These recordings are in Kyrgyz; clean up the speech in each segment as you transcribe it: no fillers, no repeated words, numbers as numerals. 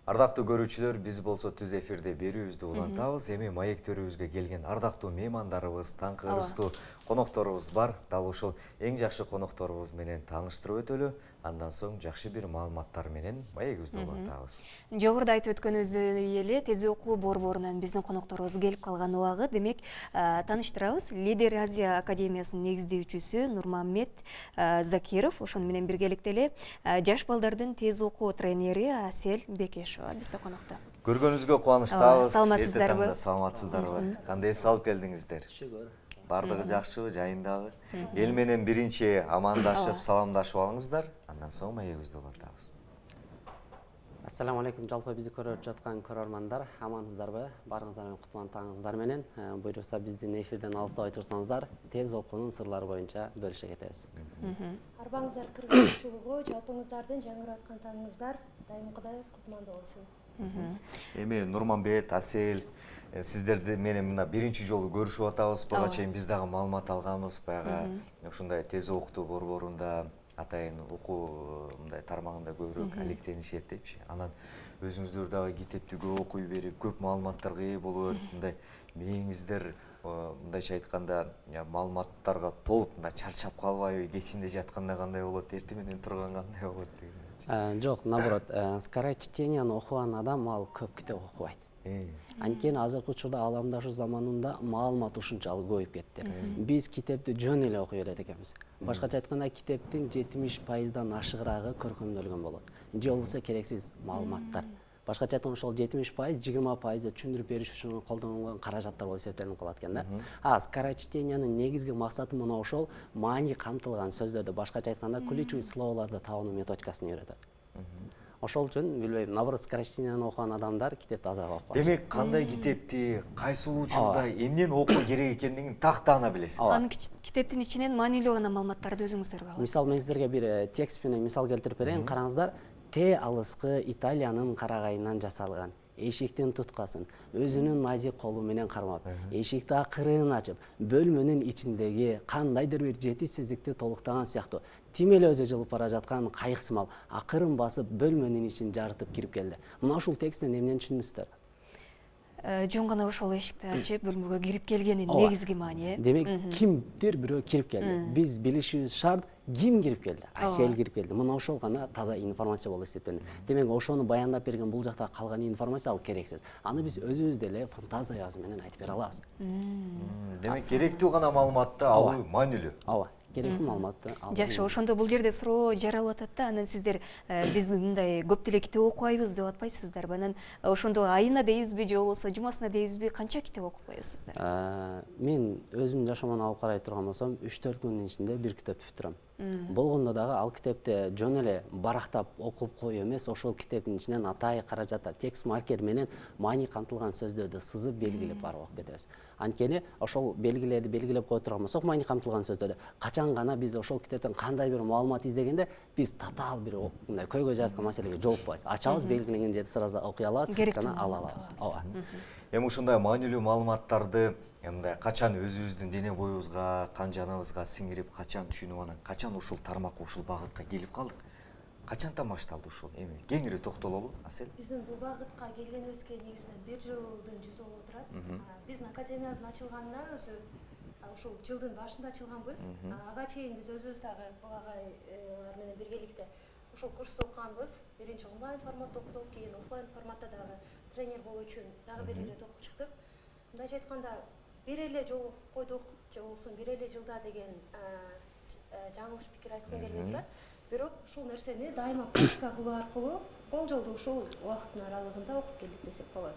Ардактуу көрүүчүлөр, биз болсо түз эфирде берүүбүздү улантабыз. Эми маектөрүбүзгө келген ардактуу меймандарыбыз, таңкы ырыстуу конокторубуз бар. Дал ушул эң жакшы конокторубуз менен тааныштырып өтөлү. Андан соң жакшы бир маалыматтар менен маегибизди улантабыз. Жогоруда айтып өткөнүбүздөй эле тез окуу борборунан биздин конокторубуз келип калган убагы. Демек, тааныштырабыз. Лидер Азия академиясынын негиздөөчүсү Нурмамет Закиров, ошону менен биргеликте эле жаш балдардын тез окуу тренери Асель Бекешова бизде конокто. Көргөнүзгө кубанычтабыз. Саламатсыздарбы? Саламатсыздарбы? Кандай эс алып келдиңиздер? Бардыгы жакшыбы, жайындабы? Эл менен биринчи амандашып, саламдашып алыңыздар. Андан соң маегибизди улантабыз. Ассаламу алейкум, жалпы бизди көрүп жаткан көрөрмандар, амансыздарбы? Барыңыздар менен кутлуган таңыңыздар менен. Буйруса биздин эфирден алыстабай турсаңыздар, тез окуунун сырлары боюнча бөлүшө кетебиз. Арбаңыздар кыргызчылыгы, жалпыңыздардын жаңырып аткан таңыңыздар дайымкыдай кутмандуу болсун. Эми Нурманбет, Асель, сиздерди менен мына биринчи жолу көрүшүп атабыз. Буга чейин биз дагы маалымат алганбыз. Баягы ушундай тез окутуу борборунда атайын окуу мындай тармагында көбүрөөк алектенишет депчи. Анан өзүңүздөр дагы китепти көп окуй берип, көп маалыматтарга ээ болуп өтүп, мындай мээңиздер мындайча айтканда маалыматтарга толуп мындай чарчап калбайбы, кечинде жатканда кандай болот, эртең менен турганда кандай болот деген. Жок, наоборот, скорочтенияны окуган адам ал көп китеп окубайт. Анткени азыркы учурда ааламдаштуу заманында маалымат ушунчалык көбөйүп кетти. Биз китепти жөн эле окуй берет экенбиз. Башкача айтканда, китептин 70%дан ашыгыраагы көркөмдөлгөн болот. Же болбосо керексиз маалыматтар. Башкача айтканда, ошол 70%, 20% түшүндүрүп бериш үчүн колдонулган каражаттар болуп эсептелип калат экен да. Скорочтениянын негизги максаты мына ошол маани камтылган сөздөрдү, башкача айтканда, ключевой словолорду табуу методикасын үйрөтөт. Ошол үчүн билбейм, наоборот, скорочтенияны окуган адамдар китепти азыраак окуп калат. Демек, кандай китепти, кайсыл учурда эмнени окуу керек экендигин так таана билесиз. Анын китептин ичинен маанилүү гана маалыматтарды өзүңүздөргө аласыз. Мисалы, мен сиздерге бир текст менен мисал келтирип берейин. Караңыздар, Т алыскы Италиянын карагайынан жасалган. Эшиктин туткасын өзүнүн назик колу менен кармап, эшикти акырын ачып, бөлмөнүн ичиндеги кандайдыр бир жетишсиздикти толуктаган сыяктуу тим эле өзү жылып бара жаткан кайыксымал акырын басып бөлмөнүн ичин жарытып кирип келди. Мына ушул тексттен эмнени түшүндүңүздөр? Жөн гана ошол эшикти ачып бөлмөгө кирип келгенин негизги маани. Демек, кимдир бирөө кирип келди. Биз билишибиз шарт, ким кирип келди? Асель кирип келди. Мына ошол гана таза информация болуп эсептелет. Демек, ошону баяндап берген бул жакта калган информация ал керексиз. Аны биз өзүбүз деле фантазиябыз менен айтып бере алабыз. Демек, керектүү гана маалыматты алуу маанилүү. Ооба, керектүү маалыматты алуу. Жакшы, ошондо бул жерде суроо жаралып атат да, анан сиздер биз мындай көп деле китеп окубайбыз деп атпайсыздарбы? Анан ошондо айына дейбизби, же болбосо жумасына дейбизби, канча китеп окуп коесуздар? Мен өзүмдүн жашоомон алып карай турган болсом, 3-4 күндүн ичинде бир китепти бүтүрөм. Болгондо дагы ал китепти жөн эле барактап окуп коюу эмес, ошол китептин ичинен атайы каражатта текст маркер менен маани камтылган сөздөрдү сызып белгилеп барып окуп кетебиз. Анткени ошол белгилерди белгилеп кое турган болсок, маани камтылган сөздөрдү качан гана биз ошол китептен кандай бир маалымат издегенде, биз татаал бир мындай көйгөй жараткан маселеге жолукпайбыз. Ачабыз, белгиленген жерди сразу окуй алабыз, жана ала алабыз. Ооба. Эми ушундай маанилүү маалыматтарды мындай качан өзүбүздүн дене боюбузга, кан жаныбызга сиңирип, качан түшүнүп, анан качан ушул тармакка, ушул багытка келип калдык? Качантан башталды ушул? Эми кеңири токтололу, Асель. Биздин бул багытка келгенибизге негизинен 1 жылдын жүзү болуп турат. Биздин академиябыздын ачылганына өзү ушул жылдын башында ачылганбыз. Ага чейин биз өзүбүз дагы булагайлар менен биргеликте ушул курсту окуганбыз. Биринчи онлайн форматта окудук, кийин офлайн форматта дагы тренер болуу үчүн дагы бир ирет окуп чыктык. Мындайча айтканда, бир эле жолу окуп койдук, же болбосо бир эле жылда деген жаңылыш пикир айткым келбей турат. Бирок ушул нерсени дайыма практика кылуу аркылуу болжолдуу ушул убакыттын аралыгында окуп келдик десек болот.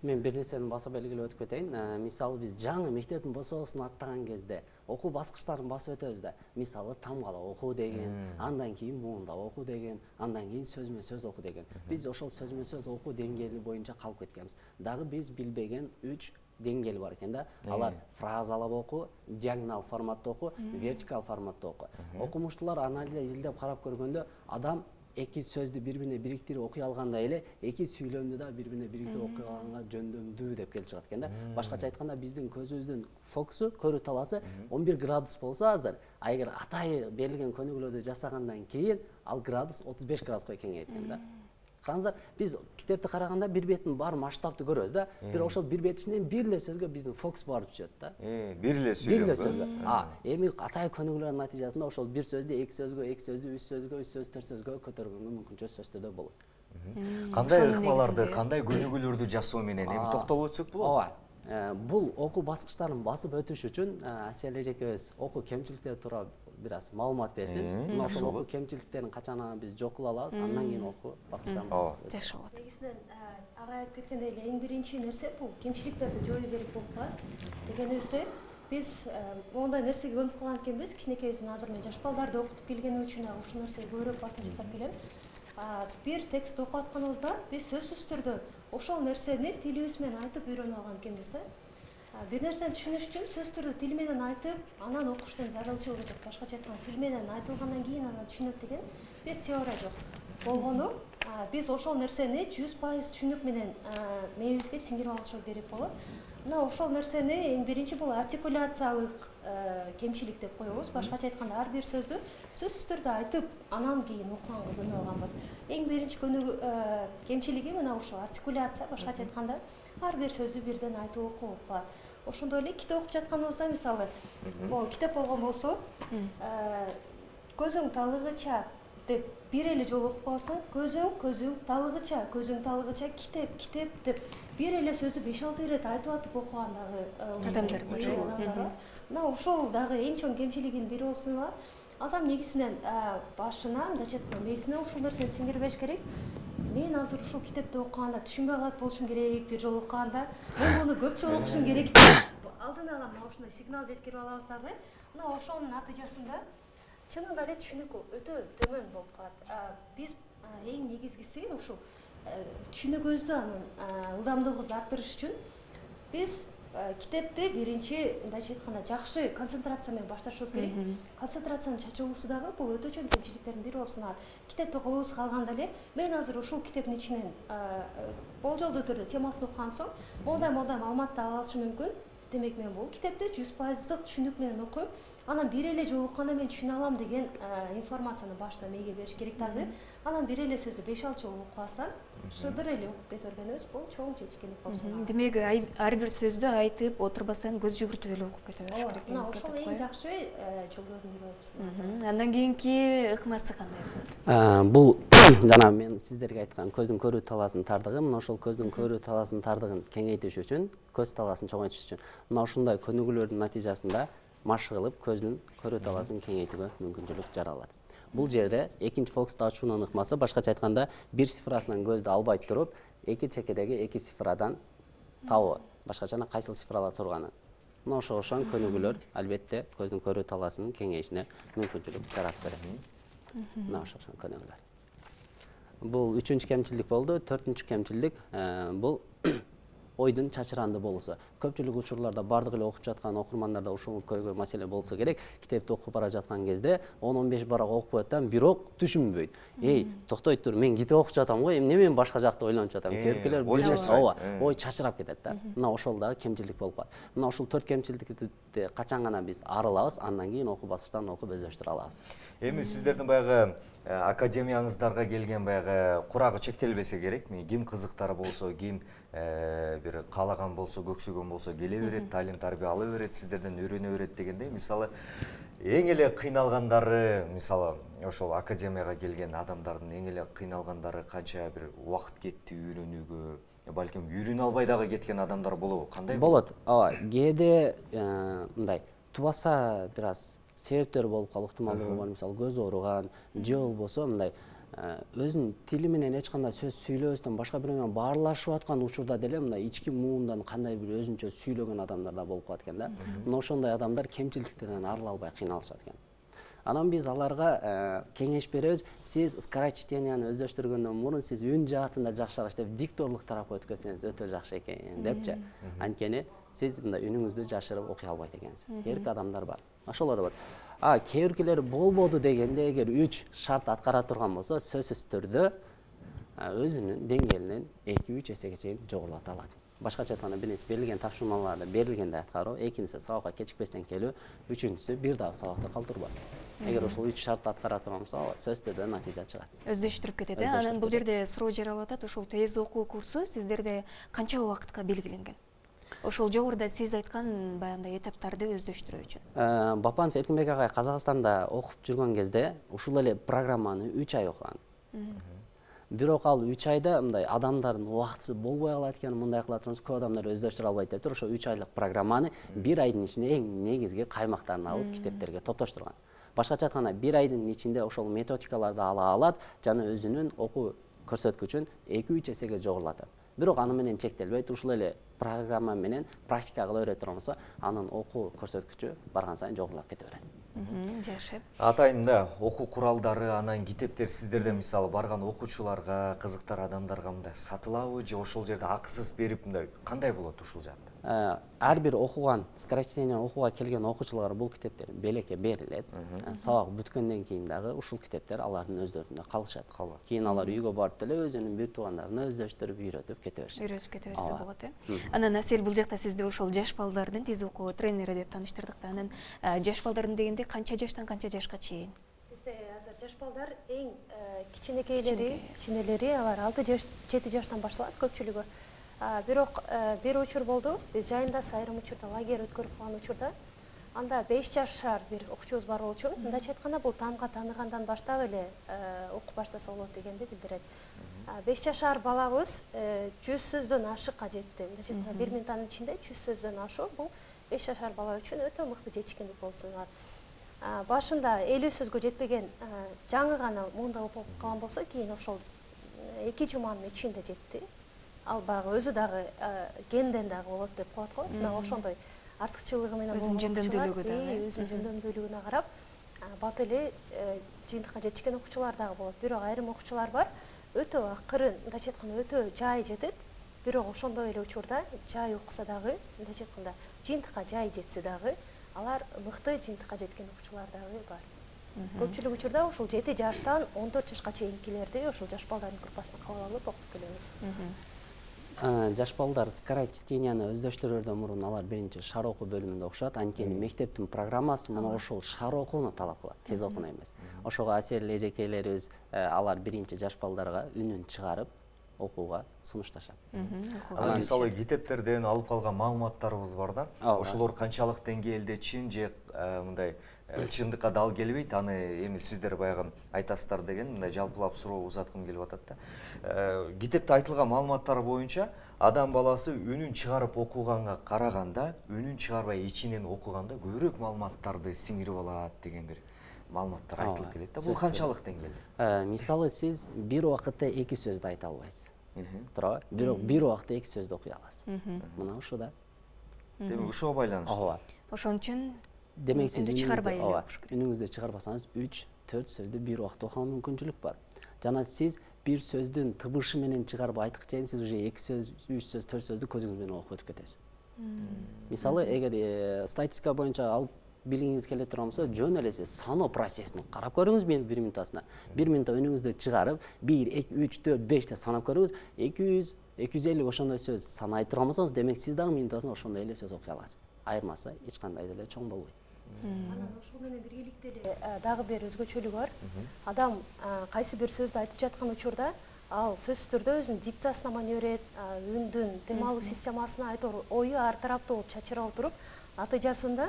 Мен бир нерсени баса белгилеп өтүп кетейин. Мисалы, биз жаңы мектептин босоосун аттаган кезде окуу баскычтарын басып өтөбүз да. Мисалы, тамгала окуу деген, андан кийин муундап окуу деген, андан кийин сөзмө сөз окуу деген. Биз ошол сөзмө сөз окуу деңгээли боюнча калып кеткенбиз. Дагы биз билбеген 3 деңгээл бар экен да. Алар фразалап окуу, диагонал форматта окуу, вертикал форматта окуу. Окумуштуулар анализ изилдеп карап көргөндө, адам эки сөздү бири-бирине бириктирип окуй алгандай эле, эки сүйлөмдү да бири-бирине бириктирип окуй алганга жөндөмдүү деп келип чыгат экен да. Башкача айтканда, биздин көзүбүздүн фокусу, көрүү талаасы 11 градус болсо азыр, эгер атайы берилген көнүгүүлөрдү жасагандан кийин ал градус 35 градуска кеңейет экен да. Караңыздар, биз китепти караганда бир бетин бар масштабты көрөбүз да, бир ошол бир бет ичинен бир эле сөзгө биздин фокус барып түшөт да. Бир эле сөзгө. Эми атайын көнүгүүлөрдүн натыйжасында ошол бир сөздү эки сөзгө, эки сөздү үч сөзгө, үч сөздү төрт сөзгө көтөргөнгө мүмкүнчүлүк сөздөдө болот. Кандай ыкмаларды, кандай көнүгүүлөрдү жасоо менен эми токтолуп өтсөк болобу? Бул окуу баскычтарын басып өтүш үчүн Асия эжекебиз окуу кемчиликтери тууралуу бир аз маалымат берсин. Мына ошол окуу кемчиликтерин качан биз жок кыла алабыз, андан кийин окуу баскычтарын басып өтөбүз. Жакшы болот. Негизинен ага айтып кеткендей эле эң биринчи нерсе бул кемчиликтерди жоюу керек болуп калат. Дегенибизде биз мондай нерсеге көнүп калган экенбиз. Кичинекейибизден азыр мен жаш балдарды окутуп келгеним үчүн ушул нерсеге көбүрөөк басым жасап келем. Бир текст окуп атканыбызда биз сөзсүз түрдө ошол нерсени тилибиз менен айтып үйрөнүп алган экенбиз да. Бир нерсени түшүнүш үчүн сөз түрдө тил менен айтып, анан окуштан зарылчылыгы жок. Башкача айтканда тил менен айтылгандан кийин анан түшүнөт деген бир теория жок. Болгону биз ошол нерсени 100% түшүнүк менен мээбизге сиңирип алышыбыз керек болот. Мына ошол нерсени эң биринчи бул артикуляциялык кемчилик деп коебуз. Башкача айтканда ар бир сөздү сөзсүз түрдө айтып, анан кийин окуганга көнүп алганбыз. Эң биринчи кемчилиги мына ушул артикуляция. Башкача айтканда ар бир сөздү бирден айтып окуу болуп калат. Ошондой эле китеп окуп жатканыбызда мисалы, могу китеп болгон болсо, көзүң талыгыча деп бир эле жолу окуп коесуң, көзүң талыгыча, китеп деп бир эле сөздү 5-6 ирет айтып атып окугандагы адамдар бар. Мына ушул дагы эң чоң кемчилигинин бири болуп саналат. Адам негизинен башына, мындайча айтканда, мээсине ушул нерсени сиңирбеш керек. Мен азыр ушул китепти окуганда түшүнбөй калат болушум керек, бир жолу окуганда мен муну көп жолу окушум керек деп алдын ала мына ушундай сигнал жеткирип алабыз дагы. Мына ошонун натыйжасында чынында эле түшүнүк өтө төмөн болуп калат. Биз эң негизгиси ушул түшүнүгүбүздү, анын ылдамдыгыбызды арттырыш үчүн биз китепти биринчи мындайча айтканда жакшы концентрация менен башташыбыз керек. Концентрациянын чачылуусу дагы бул өтө чоң кемчиликтердин бири болуп саналат. Китепти колубузга алганда эле мен азыр ушул китептин ичинен болжолдуу түрдө темасын окуган соң мондай маалыматты ала алышым мүмкүн. Демек мен бул китепти 100%дык түшүнүк менен окуйм. Анан бир эле жолу окуганда мен түшүнө алам деген информацияны башта мээге бериш керек дагы. Анан бир эле сөздү 5-6 жолу окубастан шыдыр эле окуп кете бергенибиз бул чоң жетишкендик болуп саналат. Демек ар бир сөздү айтып отырбастан көз жүгүртүп эле окуп кете бериш керек. Мына ошол эң жакшы жолдордун бири болуп саналат. Андан кийинки ыкмасы кандай болот? Бул жана мен сиздерге айткан көздүн көрүү талаасынын тардыгы, мына ошол көздүн көрүү талаасынын тардыгын кеңейтиш үчүн, көз талаасын чоңойтуш үчүн мына ушундай көнүгүүлөрдүн натыйжасында машык кылып көздүн көрүү талаасын кеңейтүүгө мүмкүнчүлүк жаралат. Бул жерде экинчи фокусту ачуунун ыкмасы, башкача айтканда, бир цифрасынан көздү албай туруп, эки чекедеги эки цифрадан табуу. Башкача кайсыл цифралар турганы. Мына ошон көнүгүүлөр албетте көздүн көрүү талаасынын кеңейишине мүмкүнчүлүк жаратып берет. Мына ошол көнүгүүлөр. Бул үчүнчү кемчилик болду. Төртүнчү кемчилик бул ойдун чачыранды болуусу. Көпчүлүк учурларда бардык эле окуп жаткан окурмандарда ушул көйгөй маселе болсо керек. Китепти окуп бара жаткан кезде 10-15 барак окуп коет, бирок түшүнбөйт. Токтой тур, мен китеп окуп жатам го, эмне мен башка жакта ойлонуп жатам. Кейинкилер ой чачырап кетет да. Мына ошол дагы кемчилик болуп калат. Мына ушул 4 кемчиликти качан гана биз арылабыз, андан кийин окуу баскычтарын окуп өздөштүрө алабыз. Эми сиздердин баягы академияңыздарга келген баягы курагы чектелбесе керек. Ким кызыктар болсо, ким бир каалаган болсо, көксөгөн болсо келе берет, талим тарбия ала берет, сиздерден үйрөнө берет дегендей. Мисалы эң эле кыйналгандары, мисалы ошол академияга келген адамдардын эң эле кыйналгандары канча бир убакыт кетти үйрөнүүгө, балким үйрөнө албай дагы кеткен адамдар болобу? Кандай болот? Кээде мындай тубаса бир аз себептер болуп калуу ыктымалдыгы бар. Мисалы көз ооруган же болбосо мындай өзүнүн тили менен эч кандай сөз сүйлөбөстөн башка бирөө менен баарлашып аткан учурда деле мындай ички муундан кандай бир өзүнчө сүйлөгөн адамдар да болуп калат экен да. Мына ошондой адамдар кемчиликтерден арыла албай кыйналышат экен. Анан биз аларга кеңеш беребиз. Сиз скорочтенияны өздөштүргөндөн мурун сиз үн жаатында жакшыраак деп дикторлук тарапка өткөзсөңүз өтө жакшы экен депчи. Анткени сиз мындай үнүңүздү жашырып окуй албайт экенсиз. Керк адамдар бар. Ошолор бар. Кээ биркилер болбоду дегенде эгер 3 шарт аткара турган болсо, сөзсүз түрдө өзүнүн деңгээлинен 2-3 эсеге чейин жогорулата алат. башкача айтканда бир нерсе берилген тапшырмаларды берилгенде аткаруу, экинчиси сабакка кечикпестен келүү, үчүнчүсү бир дагы сабакты калтырбоо. Эгер ушул 3 шартты аткара турган болсо, сөзсүз түрдө натыйжа чыгат. Өздөштүрүп кетет. Анан бул жерде суроо жаралып атат, ушул тез окуу курсу сиздерде канча убакытка белгиленген? Ошол жогоруда сиз айткан баягындай этаптарды өздөштүрүү үчүн. Бапанов Эркинбек агай Казакстанда окуп жүргөн кезде ушул эле программаны 3 ай окуган. Бирок ал 3 айда мындай адамдардын убактысы болбой калат экен, мындай кыла турганбыз, көп адамдар өздөштүрө албайт деп туруп, ошо 3 айлык программаны 1 айдын ичинде эң негизги каймактарын алып китептерге топтоштурган. Башкача айтканда 1 айдын ичинде ошол методикаларды ала алат жана өзүнүн окуу көрсөткүчүн 2-3 эсеге жогорулатат. Бирок аны менен чектелбейт, ушул эле программа менен практика кыла бере турган болсо, анын окуу көрсөткүчү барган сайын жогорулап кете берет. Жакшы. Атайында окуу куралдары, анан китептер сиздерде мисалы барган окуучуларга, кызыктар адамдарга мындай сатылабы же ошол жерде акысыз берип мындай кандай болот ушул жакта? Ар бир окуган, скорочтение окууга келген окуучуларга бул китептер белекке берилет. Сабак бүткөндөн кийин дагы ушул китептер алардын өздөрүндө калышат. Кийин алар үйгө барып деле өзүнүн бир туугандарына өздөштүрүп үйрөтүп кете беришет. Үйрөтүп кете берсе болот, Анан Асель, бул жакта сизди ошол жаш балдардын тез окуу тренери деп тааныштырдык да. Анан жаш балдардын дегенде канча жаштан канча жашка чейин? Бизде азыр жаш балдар эң кичинелери алар 6-7 жаштан башталат көпчүлүгү. Бирок бир учур болду, биз жайындасы айрым учурда лагерь өткөрүп калган учурда, анда 5 жашар бир окуучубуз бар болчу. Мындайча айтканда бул тамга тааныгандан баштап эле окуп баштаса болот дегенди билдирет. 5 жашар балабыз 100 сөздөн ашыкка жетти. Мындайча айтканда 1 минуттун ичинде 100 сөздөн ашуу бул 5 жашар бала үчүн өтө мыкты жетишкендик болуп саналат. Башында 50 сөзгө жетпеген жаңы гана мында окуп калган болсо, кийин ошол 2 жуманын ичинде жетти. Ал багы өзү дагы генден дагы болот деп коет го. Мына ошондой артыкчылыгы менен өзүнүн жөндөмдүүлүгү дагы. Өзүнүн жөндөмдүүлүгүнө карап, бат эле жыйынтыкка жетишкен окуучулар дагы болот. Бирок айрым окуучулар бар, өтө акырын, мындайча айтканда өтө жай жетет. Бирок ошондой эле учурда жай окуса дагы, мындайча айтканда жыйынтыкка жай жетсе дагы, алар мыкты жыйынтыкка жеткен окуучулар дагы бар. Көпчүлүк учурда ушул 7 жаштан 14 жашка чейинкилерди ошол жаш балдардын группасына кабыл алып окутуп келебиз. Жаш балдар скорочтенияны өздөштүрөрдөн мурун алар биринчи шар окуу бөлүмүндө окушат. Анткени мектептин программасы мына ошол шар окууну талап кылат, тез окууну эмес. Ошого Асель эжекейлерибиз алар биринчи жаш балдарга үнүн чыгарып окууга сунушташат. Анан мисалы китептерден алып калган маалыматтарыбыз бар да. Ошолор канчалык деңгээлде чын же мындай чындыкка дал келбейт, аны эми сиздер баягы айтасыздар деген мындай жалпылап суроо узаткым келип атат да. Китепте айтылган маалыматтар боюнча адам баласы үнүн чыгарып окуганга караганда, үнүн чыгарбай ичинен окуганда көбүрөөк маалыматтарды сиңирип алат деген бир маалыматтар айтылып келет да. Бул канчалык деңгээлде? Мисалы сиз бир убакытта 2 сөздү айта албайсыз. Туура, бирок бир убакытта 2 сөздү окуй аласыз. Мына ушуда. Демек ушуга байланыштуу. Ошон үчүн демек сиз чыгарбай эле окуш керек. Үнүңүздү чыгарбасаңыз 3-4 сөздү бир убакытта окуга мүмкүнчүлүк бар. Жана сиз бир сөздүн тыбышы менен чыгарып айткыча чейин сиз уже 2 сөз, 3 сөз, 4 сөздү көзүңүз менен окуп өтүп кетесиз. Мисалы, эгер статистика боюнча алып билгиңиз келе турган болсо, жөн эле сиз саноо процессин карап көрүңүз 1 минутасына. 1 минутта үнүңүздү чыгарып, 1, 2, 3, 4, 5 деп санап көрүңүз. 200, 250 ошондой сөз санай турган болсоңуз, демек сиз дагы минутасына ошондой эле сөз окуй аласыз. Айырмасы эч кандай деле чоң болбойт. Анан ошол менен биргеликте эле дагы бир өзгөчөлүгү бар. Адам кайсы бир сөздү айтып жаткан учурда, ал сөзсүз түрдө өзүнүн дикциясына мани берет, үндүн, темалуу системасына айтор ою ар тараптуу болуп чачыра отуруп, натыйжасында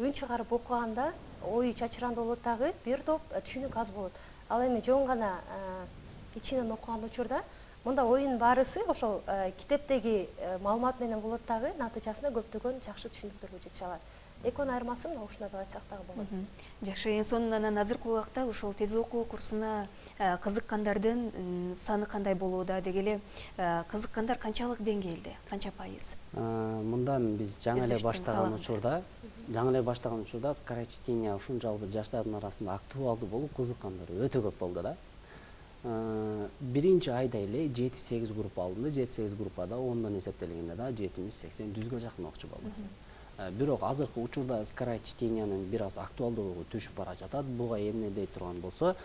үн чыгарып окуганда ою чачырандуу болот дагы, бир топ түшүнүк аз болот. Ал эми жөн гана ичинен окуган учурда мында оюнун баарысы ошол китептеги маалымат менен болот дагы, натыйжасында көптөгөн жакшы түшүнүктөргө жете алат. Экөөнүн айырмасы мына ушундай деп айтсак дагы болот. Жакшы, эң сонунан азыркы убакта ушул тез окуу курсуна кызыккандардын саны кандай болууда, деги эле кызыккандар канчалык деңгээлде, канча пайыз? Мындан биз жаңы эле баштаган учурда скорочтение ушунчалык жаштардын арасында актуалдуу болуп, кызыккандар өтө көп болду да. Биринчи айда эле 7-8 группа алынды. 7-8 группада 10дон эсептелгенде да 70-80 100гө жакын окуучу болду. Бирок азыркы учурда скорочтениянын бир аз актуалдуулугу түшүп бара жатат. Буга эмне дей турган болсо,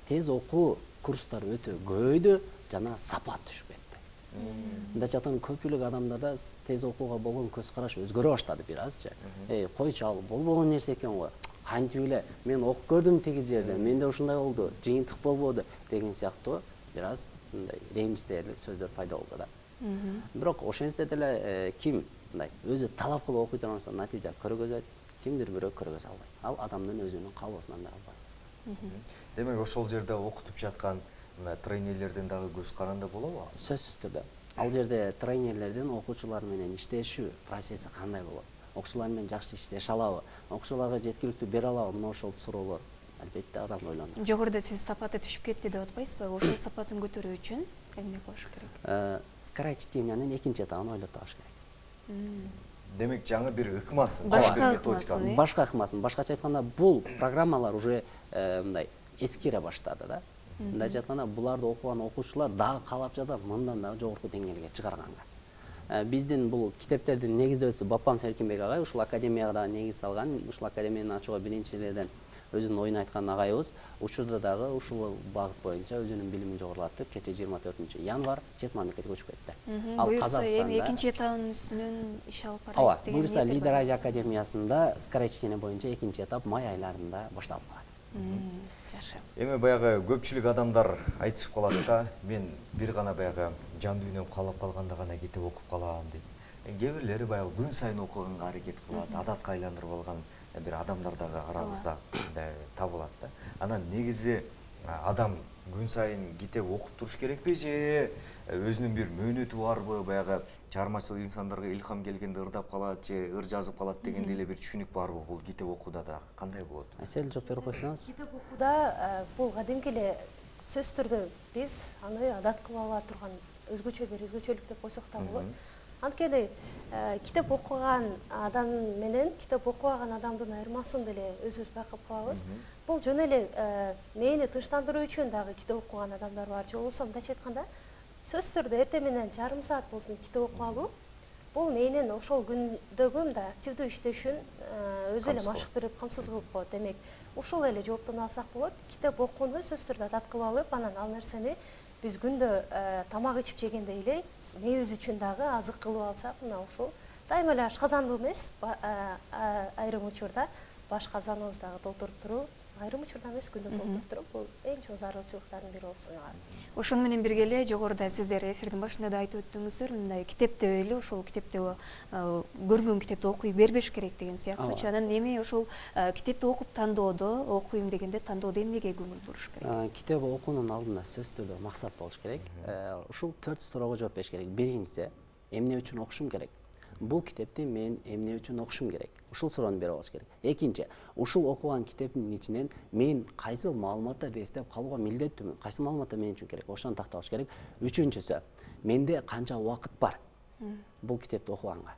тез окуу курстары өтө көбөйдү жана сапат түшүп кетти. мындай жактан көпчүлүк адамдарда тез окууга болгон көз караш өзгөрө баштады бир азчы. Койчу, ал болбогон нерсе экен го. Кантип эле мен окуп көрдүм тиги жерде, менде ушундай болду, жыйынтык болбоду деген сыяктуу бир аз мындай ренжитерлик сөздөр пайда болду да. Бирок ошентсе деле ким мындай өзү талап кылып окуй турган болсо натыйжа көргөзөт, кимдир бирөө көргөзө албайт. Ал адамдын өзүнүн калоосунан да албайт. Демек ошол жерде окутуп жаткан мына тренерлерден дагы көз каранды болобу? Сөзсүз түрдө. Ал жерде тренерлердин окуучулар менен иштешүү процесси кандай болот? Окуучулар менен жакшы иштеше алабы? Окуучуларга жеткиликтүү бере алабы? Мына ошол суроолор албетте адам ойлонот. Жогоруда сиз сапаты түшүп кетти деп атпайсызбы? Ошол сапатын көтөрүү үчүн эмне кылыш керек? Скорочтениянын экинчи этабын ойлоп табыш керек. Демек жаңы бир ыкмасын, Башка жаңы бир методика. ыкмасын, Башка ыкмасын, башкача айтканда, бул программалар уже мындай эскире баштады да. Мындайча айтканда, буларды окуган окуучулар дагы каалап жатат мындан дагы жогорку деңгээлге чыгарганга. Биздин бул китептердин негиздөөчүсү Баппан Эркинбек агай ушул академияга негиз салган, ушул академияны ачууга биринчилерден өзүнүн оюн айткан агайыбыз. Учурда дагы ушул багыт боюнча өзүнүн билимин жогорулатып, кечээ 24-январь чет мамлекетке көчүп кетти. Ал Казакстанда эми экинчи этабын үстүнөн иш алып барат Ооба, деген. буюрса Лидер Азия академиясында скорочтение боюнча экинчи этап май айларында башталып калат. Жакшы. Эми баягы көпчүлүк адамдар айтышып калат да, мен бир гана баягы жан дүйнөм каалап калганда гана китеп окуп калам деп. Кээ бирлери баягы күн сайын окуганга аракет кылат, адатка айландырып алган бир адамдар дагы арабызда табылат да. Анан негизи адам күн сайын китеп окуп туруш керекпи же өзүнүн бир мөөнөтү барбы, баягы чыгармачыл инсандарга илхам келгенде ырдап калат же ыр жазып калат дегендей эле бир түшүнүк барбы бул китеп окууда да? Кандай болот? Сел жооп берип койсоңуз. Китеп окууда бул кадимки эле сөзсүз түрдө биз аны адат кылып ала турган өзгөчө бир өзгөчөлүк деп койсок да болот. Анткени китеп окуган адам менен китеп окубаган адамдын айырмасын деле өзүбүз байкап калабыз. Бул жөн эле мээни тынчтандыруу үчүн дагы китеп окуган адамдар бар. Же болбосо мындайча айтканда, сөзсүз түрдө эртең менен жарым саат болсун китеп окуп алуу, бул менин ошол күндөгү мындай активдүү иштешин өзү эле машыктырып, камсыз кылып коет. Демек, ушул эле жооптон алсак болот. Китеп окууну сөзсүз түрдө адат кылып алып, анан ал нерсени биз күндө тамак ичип жегендей эле мээбиз үчүн дагы азык кылып алсак, мына ушул дайыма эле ашказандуу эмес, айрым учурда баш казаныбызды дагы толтуруп туруу, айрым учурда эмес, күндө толтуруп туруп, бул эң чоң зарылчылыктардын бири болуп саналат. Ошону менен бирге эле жогоруда сиздер эфирдин башында да айтып өттүңүздөр, мындай китепти эле ошол китепти көргөн китепти окуй бербеш керек деген сыяктуучу. Анан эми ошол китепти окуп тандоодо, окуйм дегенде тандоодо эмнеге көңүл буруш керек? Китеп окуунун алдында сөзсүз түрдө максат болуш керек. Ушул 4 суроого жооп бериш керек. Биринчиси, эмне үчүн окушум керек? Бул китепти мен эмне үчүн окушум керек? Ушул суроону берип алыш керек. Экинчи, ушул окуган китептин ичинен мен кайсы маалыматтарды эстеп калууга милдеттүүмүн? Кайсы маалыматтар мен үчүн керек? Ошону тактабаш керек. Үчүнчүсү, менде канча убакыт бар бул китепти окуганга?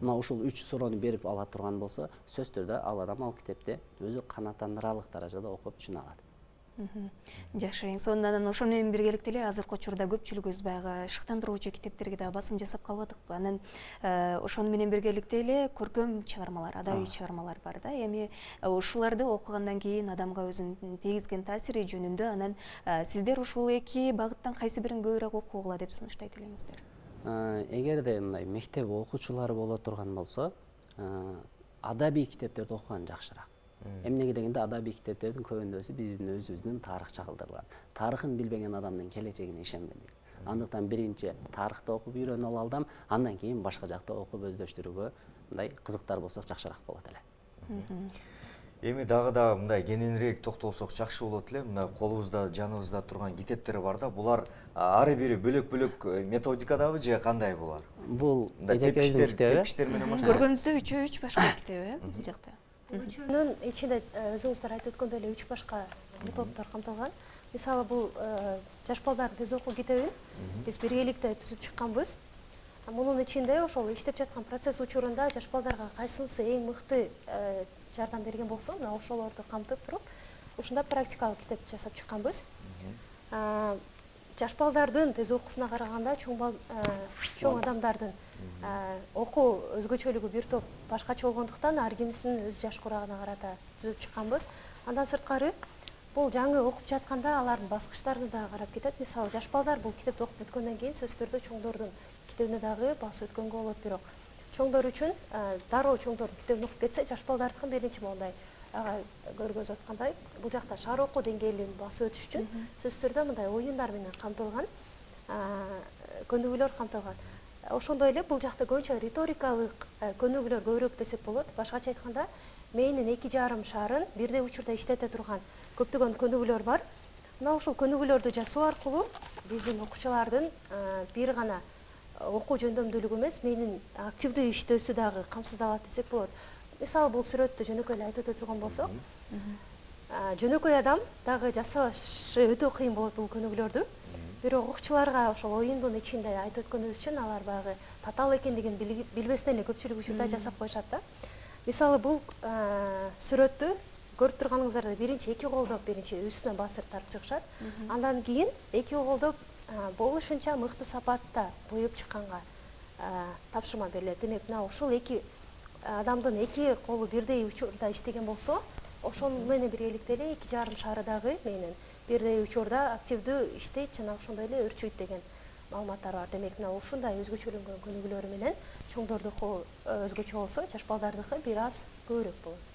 Мына ушул 3 суроону берип ала турган болсо, сөзсүз түрдө ал адам ал китепти өзү канааттандырарлык даражада окуп түшүнө алат. Жакшы, сонун ошону менен биргеликте эле азыркы учурда көпчүлүгүбүз баягы шыктандыруучу китептерге да басым жасап калбадыкпы. Анан ошону менен биргеликте эле көркөм чыгармалар, адабий чыгармалар бар да. Эми ушуларды окугандан кийин адамга өзүнүн тийгизген таасири жөнүндө анан сиздер ушул эки багыттан кайсы бирин көбүрөөк окугула деп сунуштайт элеңиздер? Эгерде мындай мектеп окуучулары боло турган болсо, адабий китептерди окуган жакшыраак. Эмнеге дегенде адабий китептердин көбүндөсү биздин өзүбүздүн тарыхча калтырылган. Тарыхын билбеген адамдын келечегине ишенбейт. Андыктан биринчи тарыхты окуп үйрөнүп алдым, андан кийин башка жакта окуп өздөштүрүүгө мындай кызыктар болсок жакшыраак болот эле. Эми дагы мындай кененирээк токтолсок жакшы болот эле. Мына колубузда, жаныбызда турган китептер бар да. Булар ары бири бөлөк-бөлөк методикадабы же кандай булар? Бул эжекебиздин китеби. Тепкичтер менен башталат. Көргөнүздө 3 башка китеби бул жакта. Бул үчөөнүн ичинде өзүңүздөр айтып өткөндөй эле 3 башка методдор камтылган. Мисалы, бул жаш балдардын тез окуу китебин биз биргеликте түзүп чыкканбыз. Мунун ичинде ошол иштеп жаткан процесс учурунда жаш балдарга кайсынысы эң мыкты жардам берген болсо, мына ошолорду камтып туруп, ушундай практикалык китеп жасап чыкканбыз. Жаш балдардын тез окуусуна караганда чоң адамдардын окуу өзгөчөлүгү бир топ башкача болгондуктан ар кимисин өз жаш курагына карата түзүп чыкканбыз. Андан сырткары бул жаңы окуп жатканда алардын баскычтарына дагы карап кетет. Мисалы жаш балдар бул китепти окуп бүткөндөн кийин сөздөрдү чоңдордун китебине дагы басып өткөнгө болот. Бирок чоңдор үчүн дароо чоңдордун китебин окуп кетсе, жаш балдардыкын биринчи мондай көргөзүп аткандай бул жакта шаар окуу деңгээлин басып өтүш үчүн сөздөрдө мындай оюндар менен камтылган, көнүгүүлөр камтылган. Ошондой эле бул жакта көбүнчө риторикалык көнүгүүлөр көбүрөөк десек болот. Башкача айтканда, мээнин 2,5 шарын бирдей учурда иштете турган көптөгөн көнүгүүлөр бар. Мына ушул көнүгүүлөрдү жасоо аркылуу биздин окуучулардын бир гана окуу жөндөмдүүлүгү эмес, мээнин активдүү иштөөсү дагы камсыздалат десек болот. Мисалы бул сүрөттү жөнөкөй эле айтып өтө турган болсок, жөнөкөй адам дагы жасашы өтө кыйын болот бул көнүгүүлөрдү. Бирок окуучуларга ошол оюндун ичинде айтып өткөнүбүз үчүн алар баягы татаал экендигин билбестен эле көпчүлүк учурда жасап коюшат да. Мисалы бул сүрөттү көрүп турганыңыздардай биринчи эки колдоп биринчи үстүнө басып тарып чыгышат. Андан кийин эки колдоп болушунча мыкты сапатта боеп чыкканга тапшырма берилет. Демек, мына ушул эки адамдын эки колу бирдей учурда иштеген болсо, ошол менен биргеликте эле 2,5 шары дагы менен бирдей учурда активдүү иштейт жана ошондой эле өрчүйт деген маалыматтар бар. Демек, мына ушундай өзгөчөлөнгөн көнүгүүлөр менен чоңдордуку өзгөчө болсо, жаш балдардыкы бир аз көбүрөөк болот.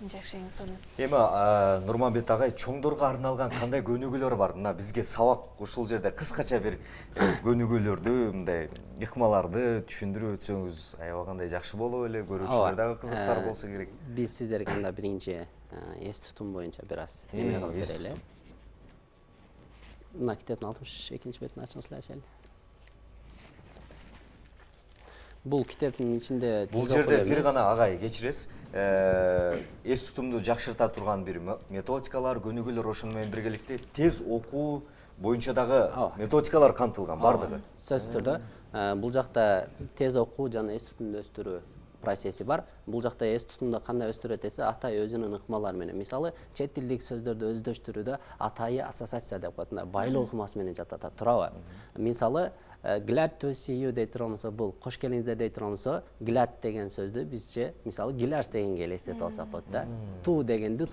Жакшы, эң сонун. Эми Нурманбет агай, чоңдорго арналган кандай көнүгүүлөр бар? Мына бизге сабак ушул жерде кыскача бир көнүгүүлөрдү, мындай ыкмаларды түшүндүрүп өтсөңүз аябагандай жакшы болуп эле, көрүүчүлөр дагы кызыктар болсо керек. Биз сиздерге анда биринчи эс тутум боюнча бир аз эме кылып берели. Мына китептин 62 бетин ачыңыз. Бул китептин ичинде Бул жерде бир гана агай кечиресиз, эс тутумду жакшырта турган бир методикалар, көнүгүүлөр, ошону менен биргеликте тез окуу боюнча дагы методикалар камтылган бардыгы. Сөзсүз түрдө бул жакта тез окуу жана эс тутумду өстүрүү процесси бар. Бул жакта эс тутумду кандай өстүрөт десе, Атай өзүнүн ыкмалары менен. Мисалы, чет тилдик сөздөрдү өздөштүрүүдө Атайы ассоциация деп коет. Байлоо ыкмасы менен жатат, туурабы? Мисалы, glad to see you дей турганбыз, бул кош келиңиздер дей турганбыз, glad деген сөздү бизче мисалы гилаш дегенге элестетип алсак болот да. To дегенди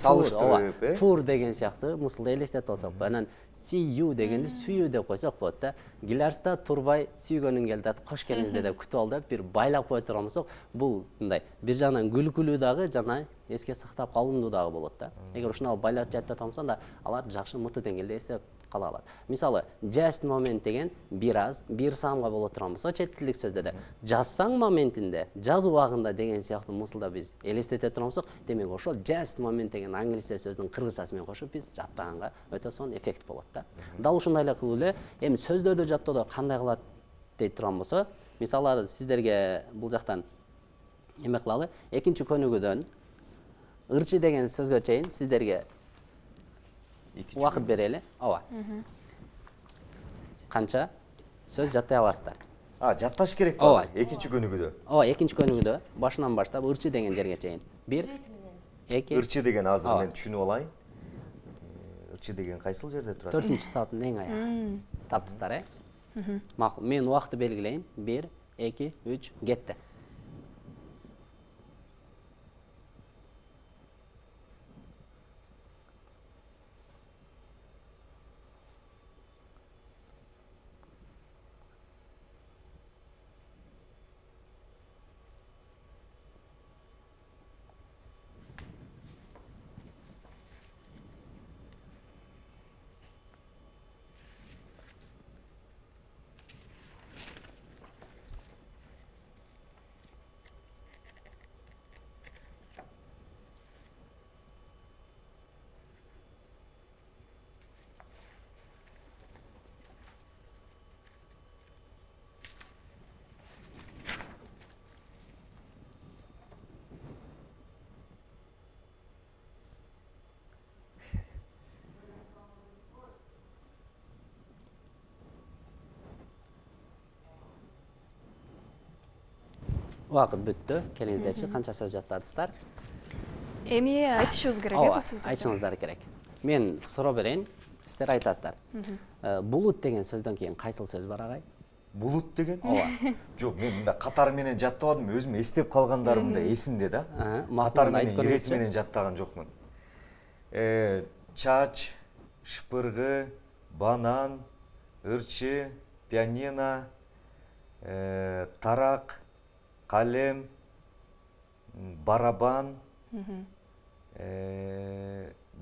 тур деген сыяктуу мусулда элестетип алсак болот. Анан see you дегенди сүйүү деп койсок болот да. Гиларста турбай сүйгөнүң келди, кош келиңиздер деп күтүп ал деп бир байлап кое турган болсок, бул мындай бир жагынан күлкүлүү дагы жана эске сактап калымдуу дагы болот да. Эгер ушуну байлап жатып атсам да, алар жакшы мыкты деңгээлде эстеп кала алат. Мисалы, just moment деген бир аз, бир самга боло турган болсо, чет тилдик сөздөрдө жазсаң моментинде, жаз убагында деген сыяктуу мусулда биз элестете турган болсок, демек ошол just moment деген англисче сөздүн кыргызчасы менен кошуп биз жаттаганга өтө сонун эффект болот да. Дал ушундай эле кылуу эле эми сөздөрдү жаттоодо кандай кылат дейт турган болсо, мисалы сиздерге бул жактан эме кылалы, экинчи көнүгүүдөн ырчы деген сөзгө чейин сиздерге убакыт берели. Ооба. Канча сөз жаттай аласыздар? Жатташ керек болсо экинчи көнүгүүдө. Ооба, экинчи көнүгүүдө башынан баштап ырчы деген жерге чейин. 1 2 Ырчы деген азыр мен түшүнүп алайын. Ырчы деген кайсыл жерде турат? 4-сааттын эң аягы. Таптыңыздар, Макул, мен убакытты белгилейин. 1 2 3 кетти. Убакыт бүттү. Келиңиздерчи, канча сөз жаттадыңыздар? Эми айтышыбыз керек бул сөздөрдү. Айтышыңыздар керек. Мен суроо берейин, сиздер айтасыздар. Булут деген сөздөн кийин кайсыл сөз бар агай? Булут деген? Ооба. Жок, мен мында катар менен жаттабадым, өзүм эстеп калгандарым да эсимде да. Катар менен, ирет менен жаттаган жокмун. чач, шпыргы, банан, ырчы, пианино, тарак, калем, барабан,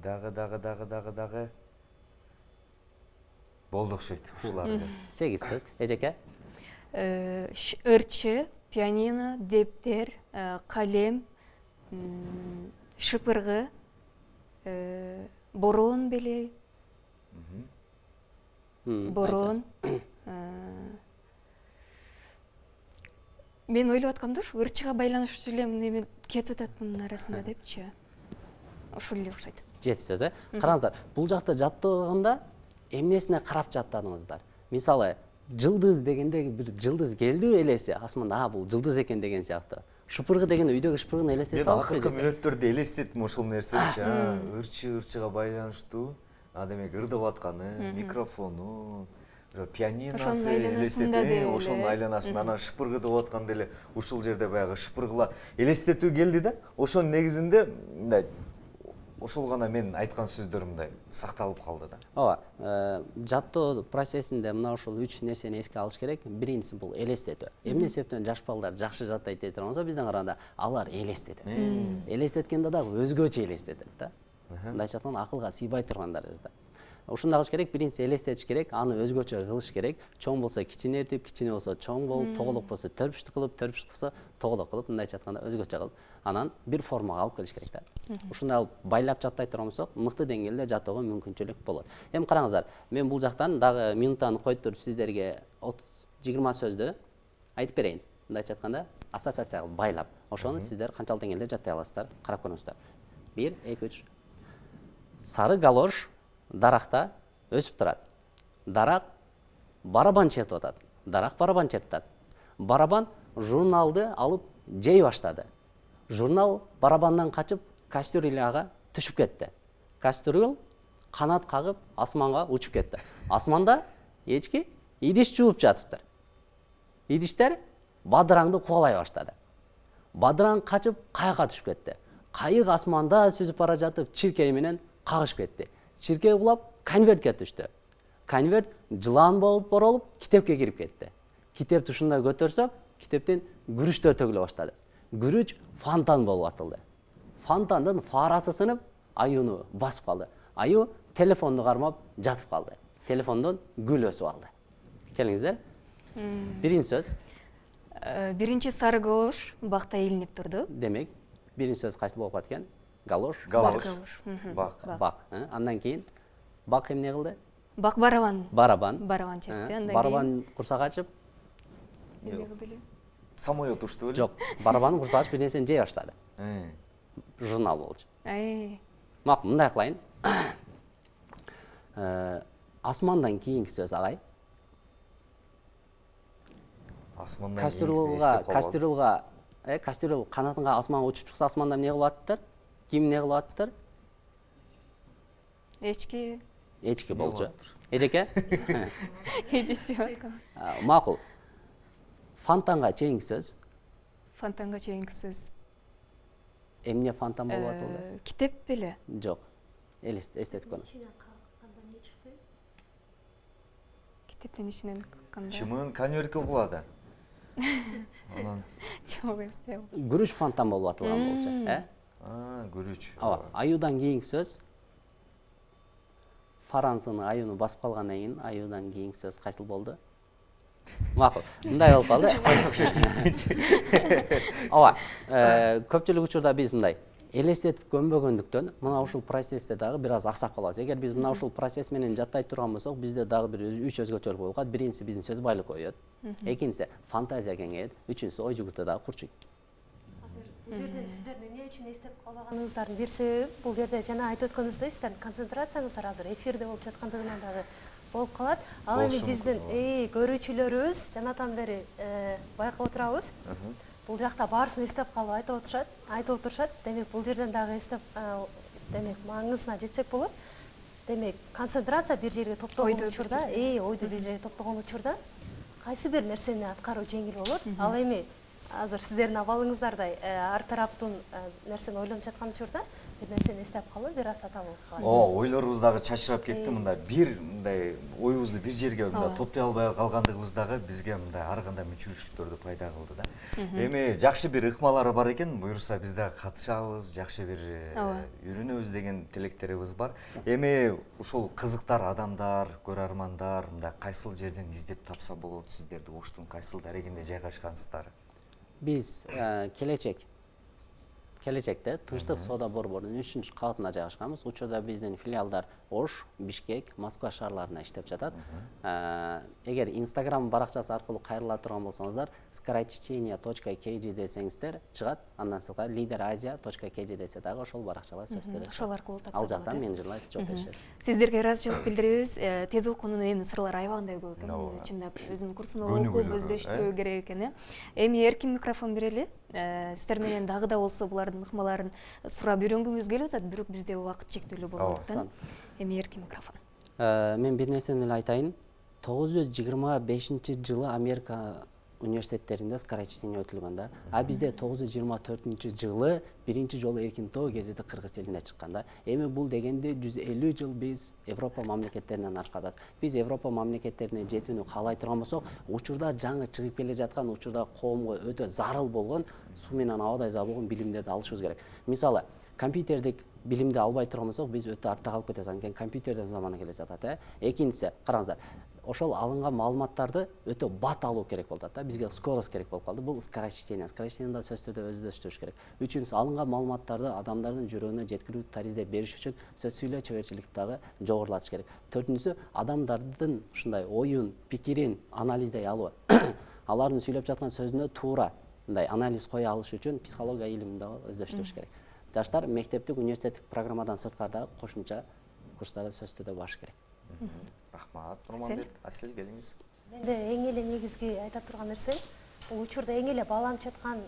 дагы. Болду окшойт ушулар. 8 сөз. Эжеке? ырчы, пианино, дептер, калем, шыпыргы, борон беле, борон. Мен ойлоп аткамда ушу ырчыга байланыштуу эле неме кетип атат мунун арасында депчи. Ушул эле окшойт. 7 сөз. Караңыздар, бул жакта жаттыгында эмнесине карап жаттадыңыздар? Мисалы, жылдыз дегенде бир жылдыз келди элеси, асманда бул жылдыз экен деген сыяктуу. Шыпыргы дегенде үйдөгү шыпыргыны элестетип Мен алыпсызбы? акыркы мүнөттөрдө элестеттим ошол нерсечи. Ырчыга байланыштуу. Демек ырдап атканы, микрофону, пианиносы Ошонун айланасында деле. ошонун айланасында анан шыпыргы деп атканда эле ушул жерде баягы шыпыргыла элестетүү келди да. Ошонун негизинде мындай ошол гана мен айткан сөздөрүм мындай сакталып калды да. Ооба, жаттоо процессинде мына ушул 3 нерсени эске алыш керек. Биринчиси бул элестетүү. Эмне себептен жаш балдар жакшы жаттайт дейт болсо, бизден караганда алар элестетет. Элестеткенде дагы өзгөчө элестетет да. Мындайча айтканда акылга сыйбай турган даражада. Ушундай кылыш керек, биринчиси элестетиш керек, аны өзгөчө кылыш керек. Чоң болсо кичинертип, кичине болсо чоң болуп, тоголок болсо төрпүштүк кылып, төрпүштүк болсо тоголок кылып, мындайча айтканда өзгөчө кылып, анан бир формага алып келиш керек да. Ушундай алып байлап жаттай турган болсок, мыкты деңгээлде жаттоого мүмкүнчүлүк болот. Эми караңыздар, мен бул жактан дагы минутаны коюп туруп сиздерге 30-20 сөздү айтып берейин. Мындайча айтканда, ассоциацияга байлап, ошону сиздер канчалык деңгээлде жаттай аласыздар, карап көрүңүздөр. 1, 2, 3. Сары галош даракта өсүп турат. Дарак барабан чертип атат. Дарак барабан чертат. Барабан журналды алып жей баштады. Журнал барабандан качып кастрюляга түшүп кетти. Кастрюль канат кагып асманга учуп кетти. Асманда эчки идиш жууп жатыптыр. Идиштер бадыраңды кубалай баштады. Бадыраң качып кайыкка түшүп кетти. Кайык асманда сүзүп бара жатып чиркей менен кагышып кетти. Чиркей кулап конвертке түштү. Конверт жылан болуп боролуп китепке кирип кетти. Китепти ушундай көтөрсөк, китептен күрүчтөр төгүлө баштады. Күрүч фонтан болуп атылды. Фонтандын фарасы сынып, аюуну басып калды. Аюу телефонду кармап жатып калды. Телефондон гүл өсүп алды. Келиңиздер. Биринчи сөз. Биринчи сары галош бакта илинип турду. Демек, биринчи сөз кайсы болуп кеткен? Галош. Галош. Бак. Бак. Андан кийин бак эмне кылды? Бак барабан. Барабан. Барабан чертти. Андан Барабан курсак ачып, эмне кылды эле? Самолет учту беле? жок. Барабанын курсак ачып бир нерсени жей баштады. Журнал болчу. Макул, мындай кылайын. Асмандан кийинки сөз агай. Асмандан кийинки Кастрюль канатынга асманга учуп чыкса, асманда эмне кылып атыптыр? Ким эмне кылып атыптыр? Эчки болчу. Эжеке? Идишип аткан. Макул. Фонтанга чейинки сөз. Фонтанга чейинки сөз. Эмне фонтан болуп атылды? Китеп беле? Жок. Эстетип көрүң. Ичинен калганда эмне чыкты? Китептен ичинен кандай? Чымын конвертке кулады. Анан Жок, эстеп. Күрүч фонтан болуп атылган болчу, күрүч. Ооба, аюудан кийинки сөз. Фаранцыны аюуну басып калгандан кийин аюудан кийинки сөз кайсыл болду? Макул. Мындай болуп калды. Ооба, көпчүлүк учурда биз мындай элестетип көнбөгөндүктөн мына ушул процессте дагы бир аз аксап калабыз. Эгер биз мына ушул процесс менен жаттай турган болсок, бизде дагы бир 3 өзгөчөлүк болуп калат. Биринчиси биздин сөз байлык көбөйөт. Экинчиси фантазия кеңейет. Үчүнчүсү ой жүгүртүү дагы курчуйт. Азыр бул жерден сиздер эмне үчүн эстеп калбаганыңыздардын бир себеби бул жерде жана айтып өткөнүбүздөй сиздердин концентрацияңыздар азыр эфирде болуп жаткандыгынан дагы болуп калат. Ал эми биздин көрүүчүлөрүбүз жанатан бери байкап отурабыз. Бул жакта баарысын эстеп калып айтып отурушат. Демек бул жерден дагы эстеп демек маңызына жетсек болот. Демек концентрация бир жерге топтогон учурда, ойду бир жерге топтогон учурда кайсы бир нерсени аткаруу жеңил болот. Ал эми азыр сиздердин абалыңыздардай ар тараптын нерсени ойлонуп жаткан учурда бир нерсени эстеп калып бир аз ата болуп калат. Ойлорубуз дагы чачырап кетти. Мындай бир мындай оюбузду бир жерге мындай топтой албай калгандыгыбыз дагы бизге мындай ар кандай мүчүрүштүктөрдү пайда кылды да. Эми жакшы бир ыкмалары бар экен, буюрса биз дагы катышабыз, жакшы бир үйрөнөбүз деген тилектерибиз бар. Эми ушул кызыктар адамдар, көрөрмандар мындай кайсыл жерден издеп тапса болот сиздерди? Оштун кайсыл дарегинде жайгашкансыздар? Биз келечекте Тынчтык соода борборунун 3-кабатында жайгашканбыз. Учурда биздин филиалдар Ош, Бишкек, Москва шаарларында иштеп жатат. Эгер Instagram баракчасы аркылуу кайрыла турган болсоңуздар, skrachchenia.kg десеңиздер чыгат. Андан сылга leaderasia.kg десе дагы ошол баракчага сөз берет. Ошол аркылуу тапса Ал болот. жактан мен жылай жооп беришет. Сиздерге ыраазычылык билдиребиз. Тез окуунун эми сырлары аябагандай көп экен. Чындап өзүнүн курсуна окуп өздөштүрүү керек экен. Эми эркин микрофон берели. Сиздер менен дагы да болсо булардын ыкмаларын сурап үйрөнгүбүз келип атат, бирок бизде убакыт чектелүү болгондуктан эми эркин микрофон. Мен бир нерсени эле айтайын. 925-жылы Америка университеттеринде скорочтение өтүлгөн да. А бизде 924-жылы биринчи жолу эркин тоо гезити кыргыз тилинде чыккан да. Эми бул дегенде 150 жыл биз Европа мамлекеттеринен аркадабыз. Биз Европа мамлекеттерине жетүүнү каалай турган болсок, учурда жаңы чыгып келе жаткан, учурда коомго өтө зарыл болгон, суу менен абадай заа болгон билимдерди алышыбыз керек. Мисалы, компьютердик билимди албай турган болсок, биз өтө артта калып кетебиз. Анткени компьютердин заманы келе жатат, Экинчиси, караңыздар. Ошол алынган маалыматтарды өтө бат алуу керек болот да. Бизге скорость керек болуп калды. Бул скорочтение. Скорочтениеда сөз түрдө өздөштүрүш керек. Үчүнчүсү, алынган маалыматтарды адамдардын жүрөгүнө жеткирүү тариздеп бериш үчүн сөз сүйлөө чеберчиликти дагы жогорулатыш керек. Төртүнчүсү, адамдардын ушундай оюн, пикирин анализдей алуу. Алардын сүйлөп жаткан сөзүнө туура мындай анализ кое алыш үчүн психология илимин дагы өздөштүрүш керек. Жаштар мектептик, университеттик программадан сырткары кошумча курстарда сөз түрдө баш керек. Рахмат. Нурманбет, Асел келиңиз. Менде эң эле негизги айта турган нерсе, бул учурда эң эле бааланып жаткан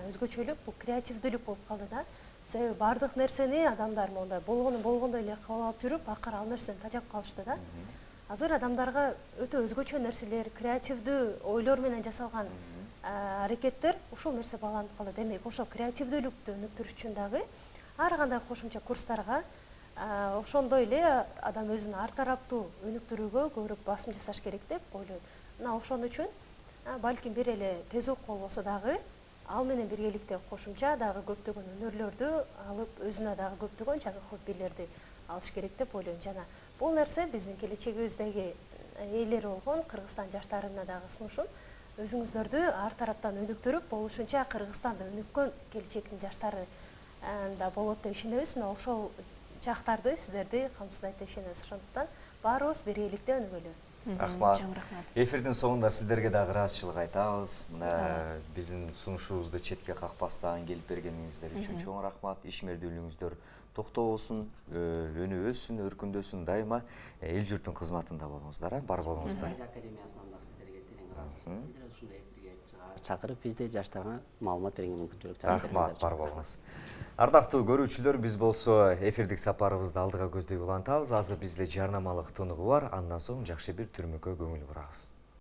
өзгөчөлүк бул креативдүүлүк болуп калды да. Себеби бардык нерсени адамдар мондай болгондой эле кабыл алып жүрүп, акыры ал нерсени тажап калышты да. Азыр адамдарга өтө өзгөчө нерселер, креативдүү ойлор менен жасалган аракеттер ушул нерсе бааланып калды. Демек, ошол креативдүүлүктү өнүктүрүш үчүн дагы ар кандай кошумча курстарга ошондой эле адам өзүн ар тараптуу өнүктүрүүгө көбүрөөк басым жасаш керек деп ойлойм. Мына ошон үчүн балким бир эле тез окуу болбосо дагы ал менен биргеликте кошумча дагы көптөгөн өнөрлөрдү алып, өзүнө дагы көптөгөн жаңы хоббилерди алыш керек деп ойлойм. Жана бул нерсе биздин келечегибиздеги ээлери болгон Кыргызстан жаштарына дагы сунушум. Өзүңүздөрдү ар тараптан өнүктүрүп, болушунча Кыргызстанда өнүккөн келечектин жаштары да болот деп ишенебиз. Мына ошол жактарды сиздерди камсыздайт деп ишенебиз. Ошондуктан баарыбыз биргеликте өнүгөлү. Рахмат. Эфирдин соңунда сиздерге дагы ыраазычылык айтабыз. Мына биздин сунушубузду четке какпастан келип бергениңиздер үчүн чоң рахмат. Ишмердүүлүгүңүздөр токтобосун, өнү өссүн, өркүндөсүн, дайыма эл журттун кызматында болуңуздар, бар болуңуздар. Академиясынан дагы сиздерге терең ыраазычылык билдиребиз. Ушундай эфирге чакырып, бизде жаштарга маалымат берген мүмкүнчүлүк жагат. Рахмат, бар болуңуз. Ардактуу көрүүчүлөр, биз болсо эфирдик сапарыбызды алдыга көздөй улантабыз. Азыр бизде жарнамалык тыныгуу бар, андан соң жакшы бир түрмөккө көңүл бурабыз.